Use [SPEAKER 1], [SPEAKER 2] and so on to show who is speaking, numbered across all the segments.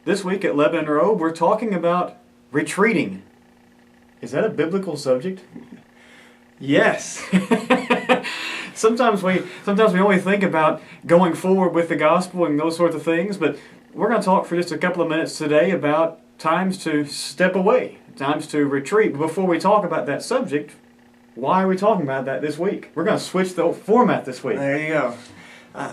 [SPEAKER 1] This week at Lebanon Road, we're talking about retreating. Is that a biblical subject?
[SPEAKER 2] Yes.
[SPEAKER 1] Sometimes we only think about going forward with the gospel and those sorts of things, but we're going to talk for just a couple of minutes today about times to step away, times to retreat. But before we talk about that subject, why are we talking about that this week? We're going to switch the format this week.
[SPEAKER 2] There you go.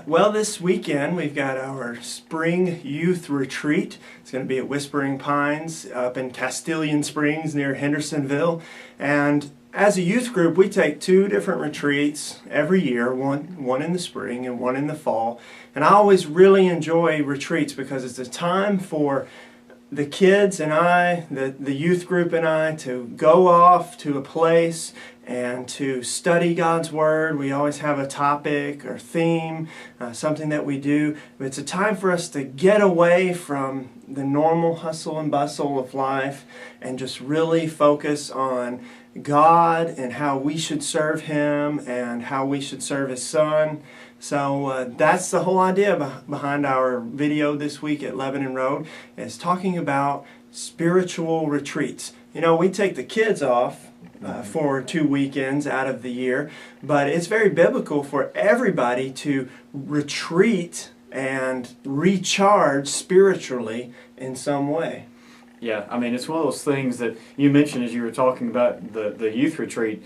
[SPEAKER 2] Well, this weekend we've got our spring youth retreat. It's going to be at Whispering Pines up in Castilian Springs near Hendersonville. And as a youth group, we take two different retreats every year, one in the spring and one in the fall. And I always really enjoy retreats because it's a time for the kids and I, the youth group and I, to go off to a place and to study God's Word. We always have a topic or theme, something that we do. But it's a time for us to get away from the normal hustle and bustle of life and just really focus on God and how we should serve Him and how we should serve His Son. So that's the whole idea behind our video this week at Lebanon Road, is talking about spiritual retreats. You know, we take the kids off for 2 weekends out of the year, but it's very biblical for everybody to retreat and recharge spiritually in some way.
[SPEAKER 1] Yeah, I mean, it's one of those things that you mentioned as you were talking about the youth retreat,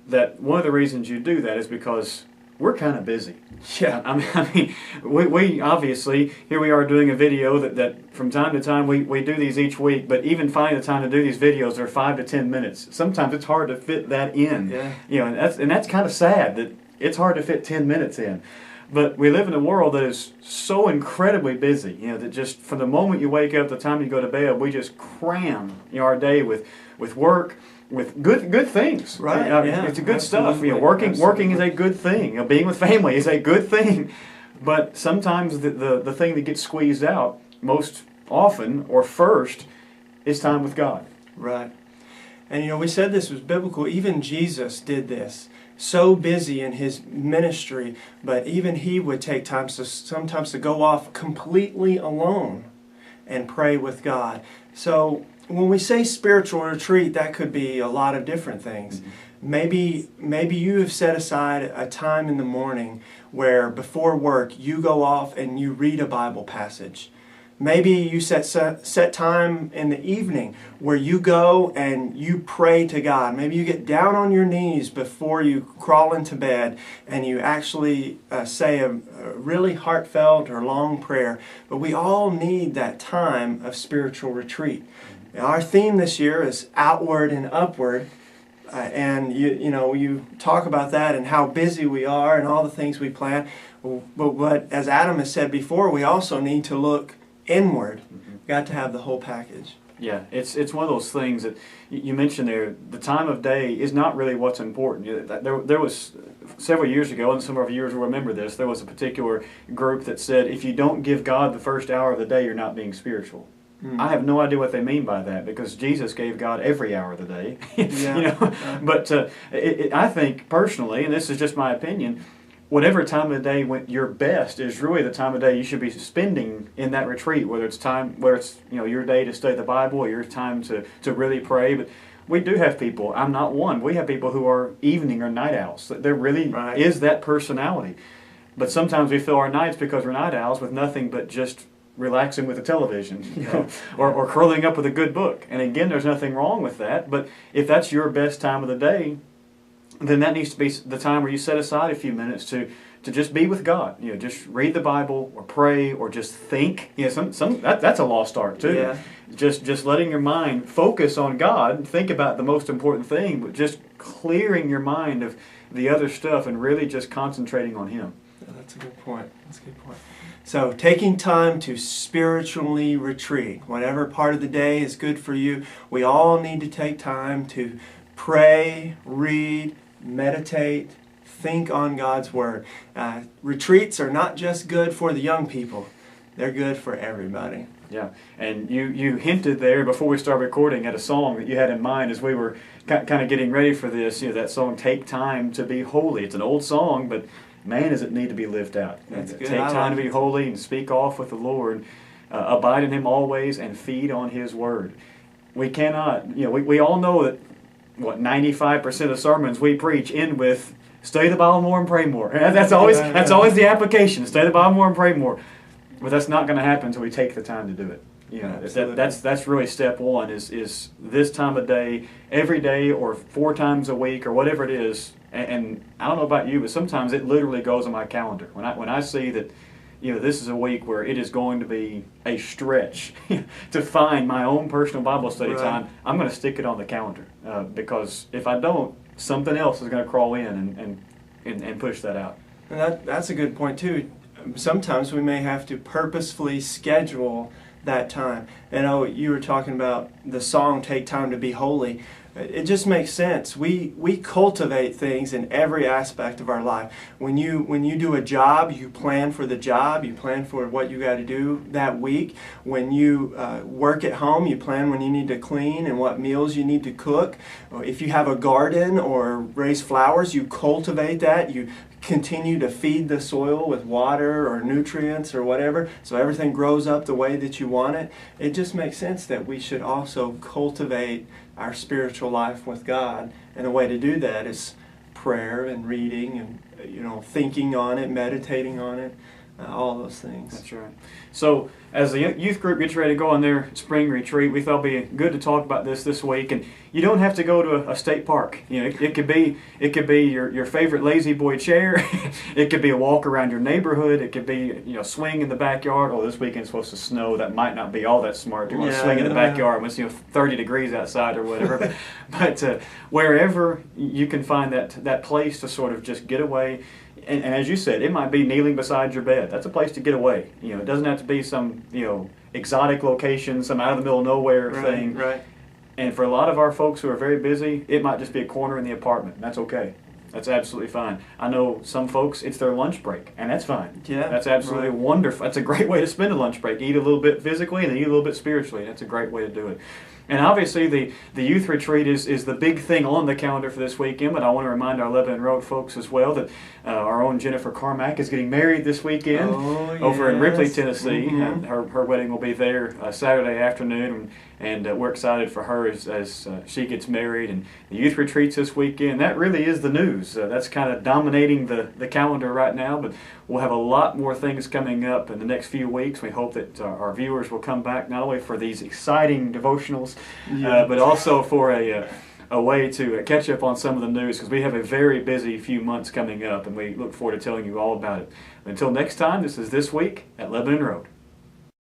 [SPEAKER 1] that one of the reasons you do that is because we're kind of busy.
[SPEAKER 2] Yeah.
[SPEAKER 1] I mean, we obviously, here we are doing a video that from time to time we do these each week, but even finding the time to do these videos are 5 to 10 minutes. Sometimes it's hard to fit that in.
[SPEAKER 2] Yeah.
[SPEAKER 1] You know, and that's kind of sad that it's hard to fit 10 minutes in. But we live in a world that is so incredibly busy, you know, that just from the moment you wake up to the time you go to bed, we just cram, you know, our day with work, with good things.
[SPEAKER 2] Right. Yeah.
[SPEAKER 1] It's a good stuff.
[SPEAKER 2] Absolutely.
[SPEAKER 1] You know, working is a good thing. You know, being with family is a good thing. But sometimes the thing that gets squeezed out most often or first is time with God.
[SPEAKER 2] Right. And you know, we said this was biblical. Even Jesus did this. So busy in His ministry, but even He would take time sometimes to go off completely alone and pray with God. So when we say spiritual retreat, that could be a lot of different things. Mm-hmm. Maybe you have set aside a time in the morning where before work you go off and you read a Bible passage. Maybe you set time in the evening where you go and you pray to God. Maybe you get down on your knees before you crawl into bed and you actually say a really heartfelt or long prayer. But we all need that time of spiritual retreat. Our theme this year is outward and upward. And you talk about that and how busy we are and all the things we plan. But as Adam has said before, we also need to look inward. Mm-hmm. Got to have the whole package.
[SPEAKER 1] Yeah, it's one of those things that you mentioned there. The time of day is not really what's important. There was several years ago, and some of our viewers will remember this, there was a particular group that said, if you don't give God the first hour of the day, you're not being spiritual. Mm. I have no idea what they mean by that, because Jesus gave God every hour of the day.
[SPEAKER 2] Yeah.
[SPEAKER 1] You know, but I think personally, and this is just my opinion, whatever time of the day when you're best is really the time of day you should be spending in that retreat, whether it's your day to study the Bible or your time to really pray. But we do have people, I'm not one, we have people who are evening or night owls. There really is that personality. But sometimes we fill our nights, because we're night owls, with nothing but just relaxing with the television, you know, or curling up with a good book. And again, there's nothing wrong with that, but if that's your best time of the day, then that needs to be the time where you set aside a few minutes to just be with God. You know, just read the Bible or pray or just think. You know, that's a lost art too.
[SPEAKER 2] Yeah.
[SPEAKER 1] Just letting your mind focus on God and think about the most important thing, but just clearing your mind of the other stuff and really just concentrating on Him.
[SPEAKER 2] Yeah, that's a good point. That's a good point. So taking time to spiritually retreat, whatever part of the day is good for you, we all need to take time to pray, read, meditate, think on God's Word. Retreats are not just good for the young people. They're good for everybody.
[SPEAKER 1] Yeah, and you hinted there before we started recording at a song that you had in mind as we were kind of getting ready for this. You know, that song, "Take Time to Be Holy." It's an old song, but man, does it need to be lived out.
[SPEAKER 2] That's good.
[SPEAKER 1] Take time to be holy and speak off with the Lord. abide in Him always, and feed on His Word. We cannot, we all know that, 95% of sermons we preach end with, study the Bible more and pray more. That's always the application, study the Bible more and pray more. But that's not going to happen until we take the time to do it. That's really step one, is this time of day, every day, or 4 times a week, or whatever it is. And I don't know about you, but sometimes it literally goes on my calendar. When I see that, this is a week where it is going to be a stretch to find my own personal Bible study time, I'm going to stick it on the calendar, because if I don't, something else is going to crawl in and push that out.
[SPEAKER 2] And that's a good point too. Sometimes we may have to purposefully schedule that time. And you were talking about the song "Take Time to Be Holy." It just makes sense. We cultivate things in every aspect of our life. When you do a job, you plan for the job. You plan for what you got to do that week. When you work at home, you plan when you need to clean and what meals you need to cook. If you have a garden or raise flowers, you cultivate that. You continue to feed the soil with water or nutrients or whatever, so everything grows up the way that you want it. It just makes sense that we should also cultivate our spiritual life with God, and the way to do that is prayer and reading and thinking on it, meditating on it, all those things.
[SPEAKER 1] That's right. So as the youth group gets ready to go on their spring retreat, we thought it'd be good to talk about this week. And you don't have to go to a state park. It could be your favorite lazy boy chair. It could be a walk around your neighborhood. It could be swing in the backyard. Oh, this weekend's supposed to snow. That might not be all that smart. You're going to swing in the backyard when it's 30 degrees outside or whatever. but wherever you can find that place to sort of just get away. And as you said, it might be kneeling beside your bed. That's a place to get away. It doesn't have to be some exotic location, some out of the middle of nowhere thing. Right. And for a lot of our folks who are very busy, it might just be a corner in the apartment. That's okay. That's absolutely fine. I know some folks, it's their lunch break, and that's fine. Yeah. That's absolutely wonderful. That's a great way to spend a lunch break. Eat a little bit physically and then eat a little bit spiritually. That's a great way to do it. And obviously the youth retreat is the big thing on the calendar for this weekend, but I want to remind our Lebanon Road folks as well that our own Jennifer Carmack is getting married this weekend over in Ripley, Tennessee. Mm-hmm. Her wedding will be there Saturday afternoon, and we're excited for her as she gets married. And the youth retreats this weekend. That really is the news. That's kind of dominating the calendar right now, but we'll have a lot more things coming up in the next few weeks. We hope that our viewers will come back not only for these exciting devotionals, but also for a way to catch up on some of the news, because we have a very busy few months coming up, and we look forward to telling you all about it. Until next time, this is This Week at Lebanon Road.